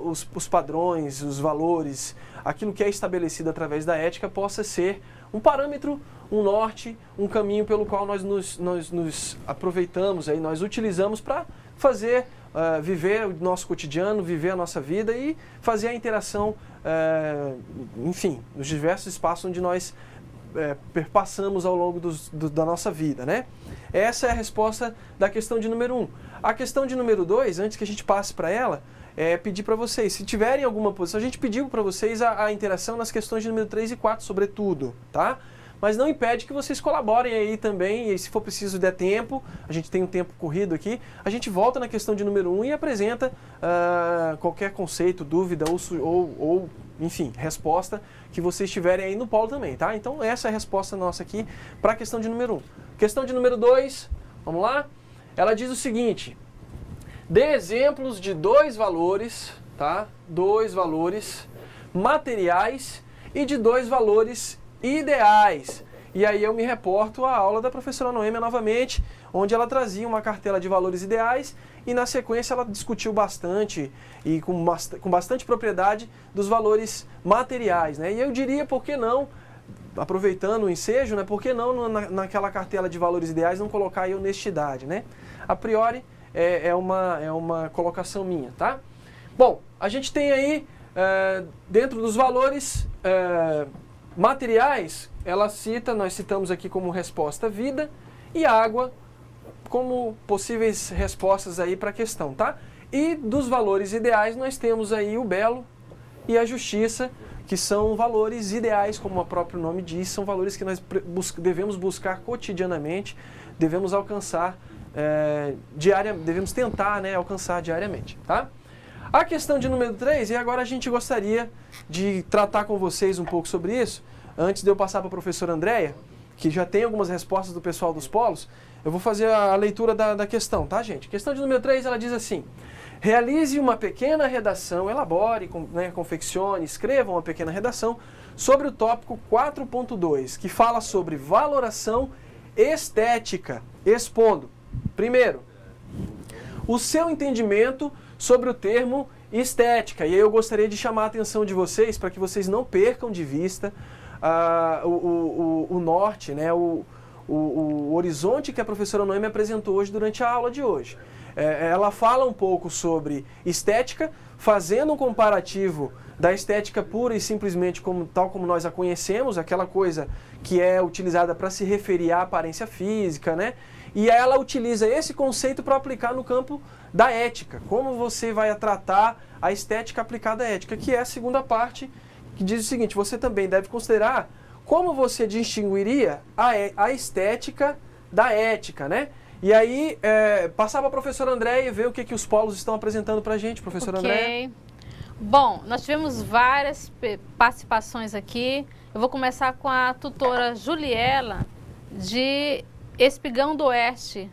os padrões, os valores, aquilo que é estabelecido através da ética possa ser um parâmetro, um norte, um caminho pelo qual nós nos aproveitamos, aí, nós utilizamos para fazer, viver o nosso cotidiano, viver a nossa vida e fazer a interação, enfim, nos diversos espaços onde nós perpassamos ao longo da nossa vida, né? Essa é a resposta da questão de número 1. A questão de número 2, antes que a gente passe para ela, é pedir para vocês, se tiverem alguma posição, a gente pediu para vocês a interação nas questões de número 3 e 4, sobretudo, tá? Mas não impede que vocês colaborem aí também, e se for preciso der tempo, a gente tem um tempo corrido aqui, a gente volta na questão de número 1 e apresenta qualquer conceito, dúvida ou, enfim, resposta que vocês tiverem aí no polo também, tá? Então essa é a resposta nossa aqui para a questão de número 1. Questão de número 2, vamos lá? Ela diz o seguinte: dê exemplos de dois valores, tá? Dois valores materiais e de dois valores ideais. E aí eu me reporto à aula da professora Noêmia novamente, onde ela trazia uma cartela de valores ideais e na sequência ela discutiu bastante e com bastante propriedade dos valores materiais, né? E eu diria, por que não, aproveitando o ensejo, né, por que não naquela cartela de valores ideais não colocar aí honestidade, né? A priori é uma colocação minha, tá? Bom, a gente tem aí, dentro dos valores materiais, nós citamos aqui como resposta vida e água como possíveis respostas aí para a questão, tá? E dos valores ideais nós temos aí o belo e a justiça, que são valores ideais, como o próprio nome diz, são valores que nós devemos buscar cotidianamente, devemos alcançar devemos tentar, né, alcançar diariamente, tá? A questão de número 3, e agora a gente gostaria de tratar com vocês um pouco sobre isso, antes de eu passar para a professora Andréia, que já tem algumas respostas do pessoal dos polos, eu vou fazer a leitura da questão, tá, gente? Questão de número 3, ela diz assim: realize uma pequena redação, elabore, confeccione, escreva uma pequena redação sobre o tópico 4.2, que fala sobre valoração estética, expondo, primeiro, o seu entendimento sobre o termo estética. E aí eu gostaria de chamar a atenção de vocês para que vocês não percam de vista o norte, né, o horizonte que a professora Noêmia apresentou hoje durante a aula de hoje. Ela fala um pouco sobre estética, fazendo um comparativo da estética pura e simplesmente tal como nós a conhecemos, aquela coisa que é utilizada para se referir à aparência física, né? E ela utiliza esse conceito para aplicar no campo da ética. Como você vai tratar a estética aplicada à ética, que é a segunda parte, que diz o seguinte: você também deve considerar como você distinguiria a estética da ética, né? E aí, passar para a professora Andréia e ver o que os polos estão apresentando para a gente, professora Andréia. Bom, nós tivemos várias participações aqui. Eu vou começar com a tutora Juliela, de Espigão do Oeste.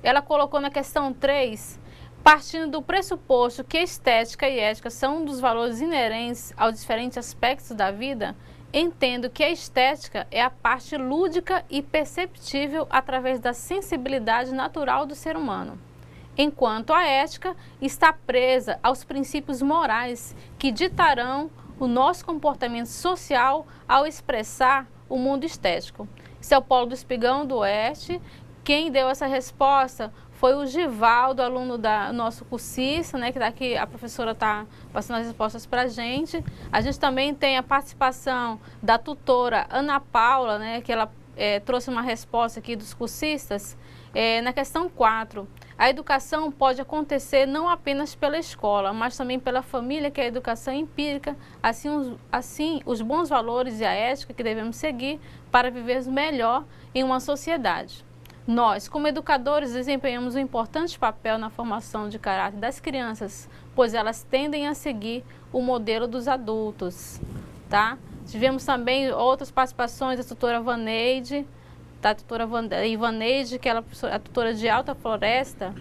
Ela colocou na questão 3, partindo do pressuposto que estética e ética são um dos valores inerentes aos diferentes aspectos da vida, entendo que a estética é a parte lúdica e perceptível através da sensibilidade natural do ser humano, enquanto a ética está presa aos princípios morais que ditarão o nosso comportamento social ao expressar o mundo estético. Esse é o polo do Espigão do Oeste. Quem deu essa resposta foi o Givaldo, aluno da nosso cursista, né, que daqui a professora está passando as respostas para a gente. A gente também tem a participação da tutora Ana Paula, né, que ela trouxe uma resposta aqui dos cursistas. Na questão 4, a educação pode acontecer não apenas pela escola, mas também pela família, que é a educação empírica, assim os bons valores e a ética que devemos seguir para viver melhor em uma sociedade. Nós, como educadores, desempenhamos um importante papel na formação de caráter das crianças, pois elas tendem a seguir o modelo dos adultos, tá? Tivemos também outras participações da tutora Vaneide, da tutora Ivaneide, que ela é a tutora de Alta Floresta.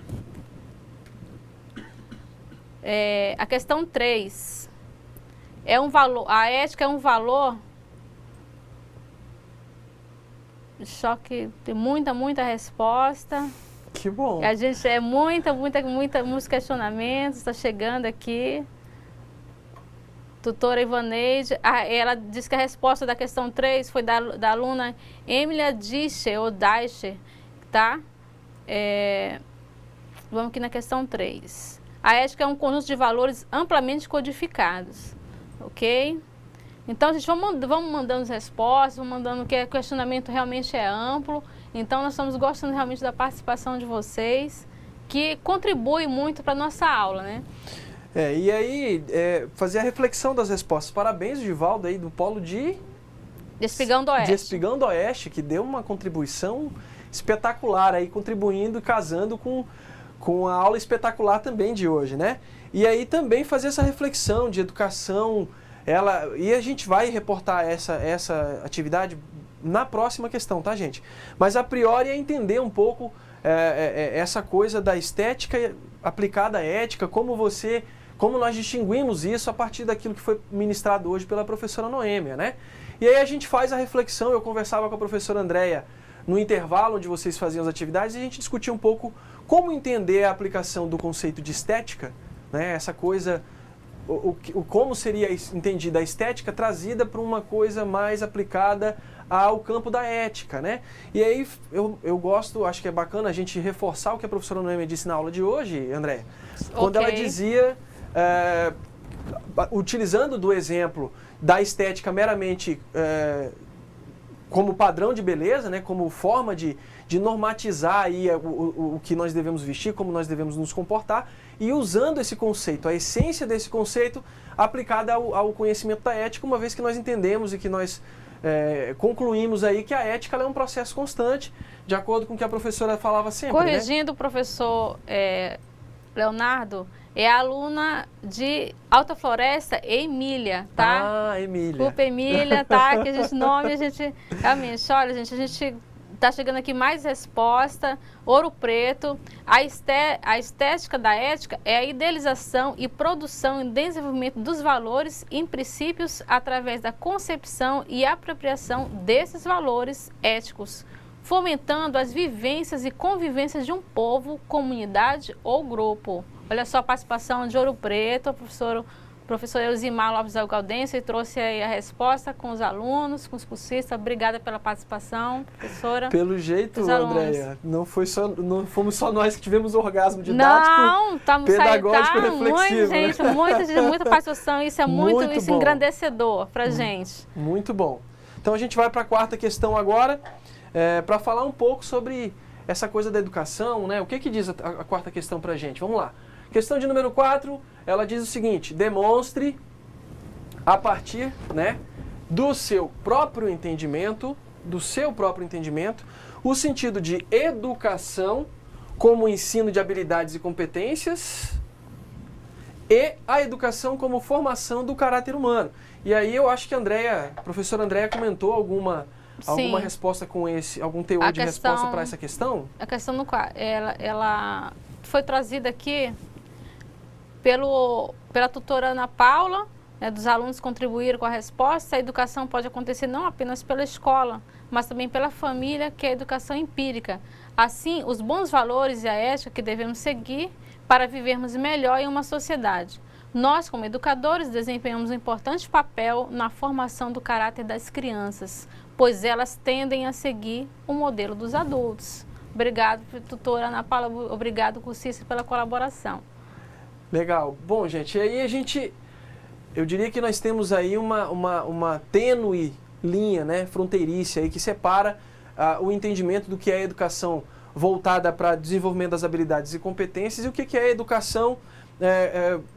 A questão 3, a ética é um valor. Só que tem muita resposta. Que bom. A gente muitos questionamentos, está chegando aqui. Tutora Ivaneide, ela diz que a resposta da questão 3 foi da aluna Emília Discher, ou Deicher, tá? Vamos aqui na questão 3. A ética é um conjunto de valores amplamente codificados, ok? Então, gente, vamos mandando as respostas, vamos mandando que o questionamento realmente é amplo. Então, nós estamos gostando realmente da participação de vocês, que contribui muito para a nossa aula, né? E aí, fazer a reflexão das respostas. Parabéns, Givaldo, aí do polo de Espigão do Oeste. De Espigão do Oeste, que deu uma contribuição espetacular aí, contribuindo, casando com a aula espetacular também de hoje, né? E aí também fazer essa reflexão de educação. E a gente vai reportar essa atividade na próxima questão, tá, gente? Mas a priori é entender um pouco essa coisa da estética aplicada à ética, como nós distinguimos isso a partir daquilo que foi ministrado hoje pela professora Noêmia, né? E aí a gente faz a reflexão. Eu conversava com a professora Andréia no intervalo onde vocês faziam as atividades e a gente discutia um pouco como entender a aplicação do conceito de estética, né? Essa coisa... como seria entendida a estética trazida para uma coisa mais aplicada ao campo da ética, né? E aí eu gosto, acho que é bacana a gente reforçar o que a professora Noêmia disse na aula de hoje, André, quando ela dizia, utilizando do exemplo da estética meramente como padrão de beleza, né? Como forma de normatizar aí o que nós devemos vestir, como nós devemos nos comportar, e usando esse conceito, a essência desse conceito aplicada ao conhecimento da ética, uma vez que nós entendemos e que nós concluímos aí que a ética é um processo constante, de acordo com o que a professora falava sempre. Corrigindo, né? O professor Leonardo, é a aluna de Alta Floresta, Emília, tá? Emília. Desculpa, Emília, tá? Que a gente realmente, olha, gente, a gente tá chegando aqui mais resposta. Ouro Preto, a estética da ética é a idealização e produção e desenvolvimento dos valores e princípios através da concepção e apropriação desses valores éticos, fomentando as vivências e convivências de um povo, comunidade ou grupo. Olha só a participação de Ouro Preto, o professor Professor Elzimar Lopes Algaldense trouxe aí a resposta com os alunos, com os cursistas. Obrigada pela participação, professora. Pelo jeito, Andréia, não fomos só nós que tivemos orgasmo didático, não, pedagógico, reflexivo. Muita participação, isso é muito engrandecedor para gente. Muito bom. Então a gente vai para a quarta questão agora, para falar um pouco sobre essa coisa da educação, né? O que diz a quarta questão para a gente? Vamos lá. Questão de número 4, ela diz o seguinte: demonstre a partir, né, do seu próprio entendimento, o sentido de educação como ensino de habilidades e competências e a educação como formação do caráter humano. E aí eu acho que a professora Andréia comentou alguma resposta com algum teor de resposta para essa questão? A questão no qual ela foi trazida aqui pela tutora Ana Paula, né, dos alunos contribuíram com a resposta. A educação pode acontecer não apenas pela escola, mas também pela família, que é a educação empírica. Assim, os bons valores e a ética que devemos seguir para vivermos melhor em uma sociedade. Nós, como educadores, desempenhamos um importante papel na formação do caráter das crianças, pois elas tendem a seguir o modelo dos adultos. Obrigado, tutora Ana Paula, obrigado, cursista, pela colaboração. Legal. Bom, gente, aí eu diria que nós temos aí uma tênue linha, né, fronteiriça aí que separa o entendimento do que é a educação voltada para desenvolvimento das habilidades e competências e o que é a educação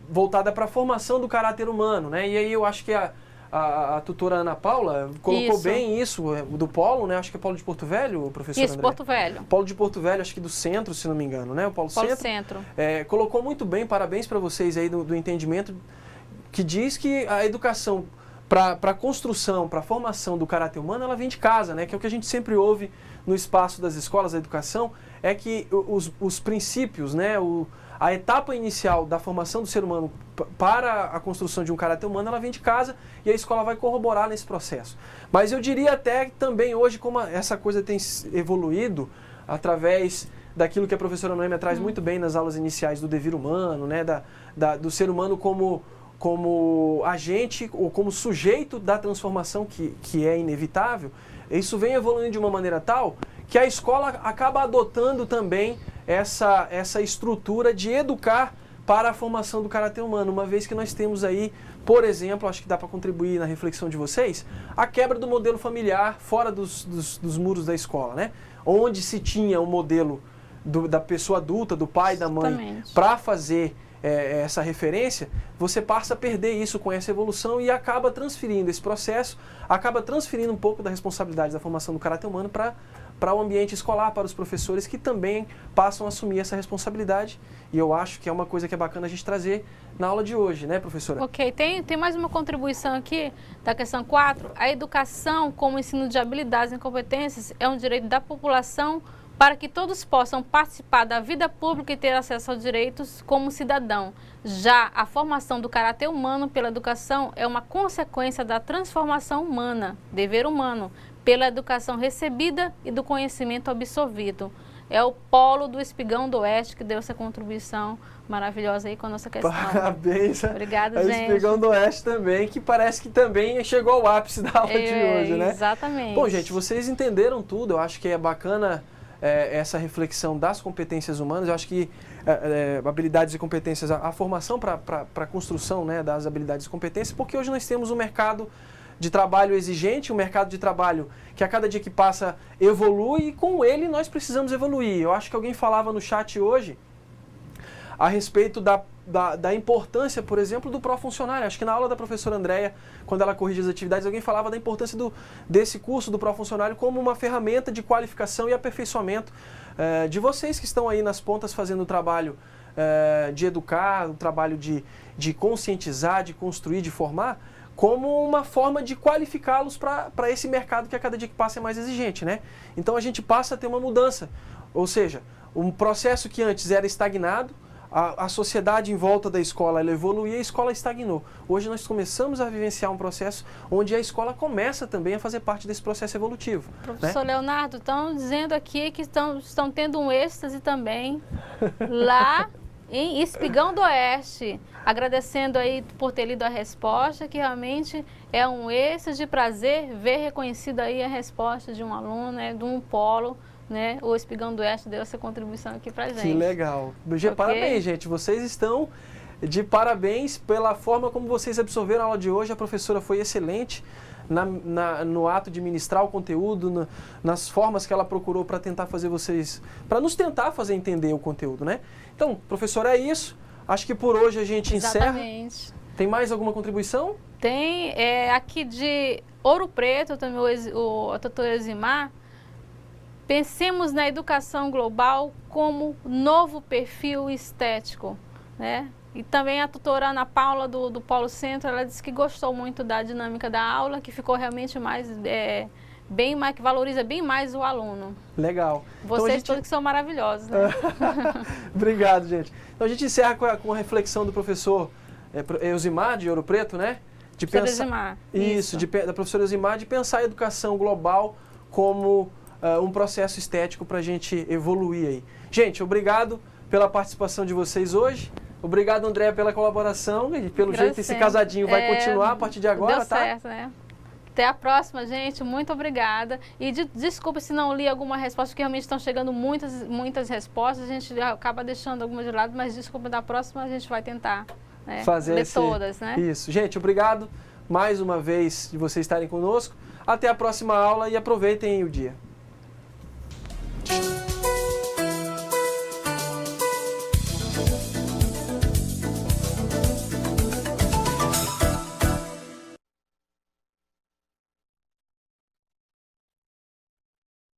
voltada para a formação do caráter humano, né? E aí eu acho que a tutora Ana Paula colocou bem isso, do polo, né? Acho que é Polo de Porto Velho, professor André? Porto Velho. Polo de Porto Velho, acho que do centro, se não me engano, né? O Polo Centro. Colocou muito bem, parabéns para vocês aí do entendimento, que diz que a educação para a construção, para a formação do caráter humano, ela vem de casa, né? Que é o que a gente sempre ouve no espaço das escolas, da educação, é que os princípios, né? A etapa inicial da formação do ser humano para a construção de um caráter humano, ela vem de casa e a escola vai corroborar nesse processo. Mas eu diria até também hoje como essa coisa tem evoluído através daquilo que a professora Noêmia traz muito bem nas aulas iniciais do devir humano, né? Do ser humano como agente ou como sujeito da transformação que é inevitável. Isso vem evoluindo de uma maneira tal que a escola acaba adotando também essa estrutura de educar para a formação do caráter humano, uma vez que nós temos aí, por exemplo, acho que dá para contribuir na reflexão de vocês, a quebra do modelo familiar fora dos muros da escola, né? Onde se tinha o modelo da pessoa adulta, do pai, da mãe, para fazer essa referência, você passa a perder isso com essa evolução e acaba transferindo esse processo, acaba transferindo um pouco da responsabilidade da formação do caráter humano para o ambiente escolar, para os professores que também passam a assumir essa responsabilidade. E eu acho que é uma coisa que é bacana a gente trazer na aula de hoje, né, professora? Ok, tem mais uma contribuição aqui da questão 4. A educação como ensino de habilidades e competências é um direito da população para que todos possam participar da vida pública e ter acesso aos direitos como cidadão. Já a formação do caráter humano pela educação é uma consequência da transformação humana, dever humano, pela educação recebida e do conhecimento absorvido. É o polo do Espigão do Oeste que deu essa contribuição maravilhosa aí com a nossa questão. Parabéns. Obrigada, gente. O Espigão do Oeste também, que parece que também chegou ao ápice da aula de hoje, né? Exatamente. Bom, gente, vocês entenderam tudo. Eu acho que é bacana essa reflexão das competências humanas. Eu acho que habilidades e competências, a formação para a construção, né, das habilidades e competências, porque hoje nós temos um mercado de trabalho exigente, um mercado de trabalho que a cada dia que passa evolui e com ele nós precisamos evoluir. Eu acho que alguém falava no chat hoje a respeito da importância, por exemplo, do pró-funcionário. Acho que na aula da professora Andréia, quando ela corrige as atividades, alguém falava da importância desse curso do pró-funcionário como uma ferramenta de qualificação e aperfeiçoamento de vocês que estão aí nas pontas fazendo o trabalho de educar, o trabalho de conscientizar, de construir, de formar, como uma forma de qualificá-los para esse mercado que a cada dia que passa é mais exigente, né? Então a gente passa a ter uma mudança, ou seja, um processo que antes era estagnado, a sociedade em volta da escola ela evoluía e a escola estagnou. Hoje nós começamos a vivenciar um processo onde a escola começa também a fazer parte desse processo evolutivo. Professor, né? Leonardo, estão dizendo aqui que estão tendo um êxtase também lá em Espigão do Oeste. Agradecendo aí por ter lido a resposta, que realmente é um êxtase de prazer ver reconhecida aí a resposta de um aluno, né, de um polo, né? O Espigão do Oeste deu essa contribuição aqui pra gente. Que legal. Okay? Parabéns, gente. Vocês estão de parabéns pela forma como vocês absorveram a aula de hoje. A professora foi excelente no ato de ministrar o conteúdo, nas formas que ela procurou para tentar fazer vocês, para nos tentar fazer entender o conteúdo, né? Então, professora, é isso. Acho que por hoje a gente Exatamente. encerra. Tem mais alguma contribuição? Tem, aqui de Ouro Preto, também o doutor Eximar. Pensemos na educação global como novo perfil estético, né? E também a tutora Ana Paula, do Polo Centro, ela disse que gostou muito da dinâmica da aula, que ficou realmente mais, bem mais, que valoriza bem mais o aluno. Legal. Vocês todos que são maravilhosos, né? Obrigado, gente. Então a gente encerra com a reflexão do professor Elzimar, de Ouro Preto, né? De professora pensar, Elzimar. Isso, da professora Elzimar, de pensar a educação global como um processo estético para a gente evoluir aí. Gente, obrigado pela participação de vocês hoje. Obrigado, André, pela colaboração. E pelo jeito esse casadinho vai continuar a partir de agora, deu tá? Certo, né? Até a próxima, gente. Muito obrigada. E desculpa se não li alguma resposta, porque realmente estão chegando muitas respostas. A gente acaba deixando algumas de lado, mas desculpa, da próxima a gente vai tentar, né, ler todas, né? Isso. Gente, obrigado mais uma vez de vocês estarem conosco. Até a próxima aula e aproveitem o dia.